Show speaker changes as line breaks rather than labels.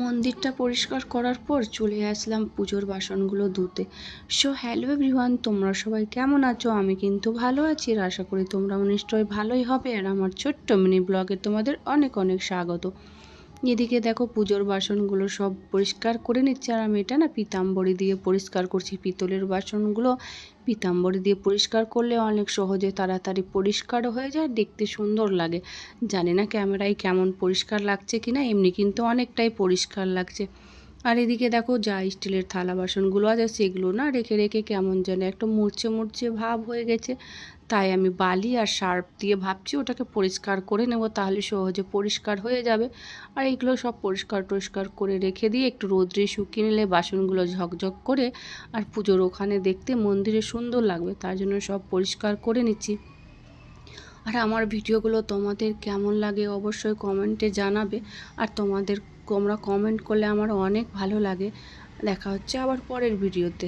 মন্দিরটা পরিষ্কার করার পর চলে আসলাম পুজোর বাসনগুলো ধুতে। হ্যালো এভরিওয়ান, তোমরা সবাই কেমন আছো? আমি কিন্তু ভালো আছি, আর আশা করি তোমরাও নিশ্চয়ই ভালোই হবে। আর আমার ছোট্ট মিনি ব্লগে তোমাদের অনেক অনেক স্বাগত। এদিকে দেখো পুজোর বাসনগুলো সব পরিষ্কার করে নিচ্ছে, আর আমি এটা না পিতাম্বরী দিয়ে পরিষ্কার করছি। পিতলের বাসনগুলো পিতাম্বরী দিয়ে পরিষ্কার করলে অনেক সহজে তাড়াতাড়ি পরিষ্কারও হয়ে যায়, দেখতে সুন্দর লাগে। জানি না ক্যামেরায় কেমন পরিষ্কার লাগছে কিনা, এমনি কিন্তু অনেকটাই পরিষ্কার লাগছে। আর এদিকে দেখো যা স্টিলের থালা বাসনগুলো আছে সেগুলো না রেখে রেখে কেমন যেন একটা মুড়ছে মুড়ছে ভাব হয়ে গেছে। তাই আমি বালি আর সার্ফ দিয়ে ভাবছি ওটাকে পরিষ্কার করে নেব, তাহলে সহজে পরিষ্কার হয়ে যাবে। আর এইগুলো সব পরিষ্কার টরিষ্কার করে রেখে দিয়ে একটু রোদ্রে শুকিয়ে নিলে বাসনগুলো ঝকঝক করে আর পুজোর ওখানে দেখতে মন্দিরে সুন্দর লাগবে, তার জন্য সব পরিষ্কার করে নিচ্ছি। আর আমার ভিডিওগুলো তোমাদের কেমন লাগে অবশ্যই কমেন্টে জানাবে। আর তোমরা কমেন্ট করলে আমার অনেক ভালো লাগে। দেখা হচ্ছে আবার পরের ভিডিওতে।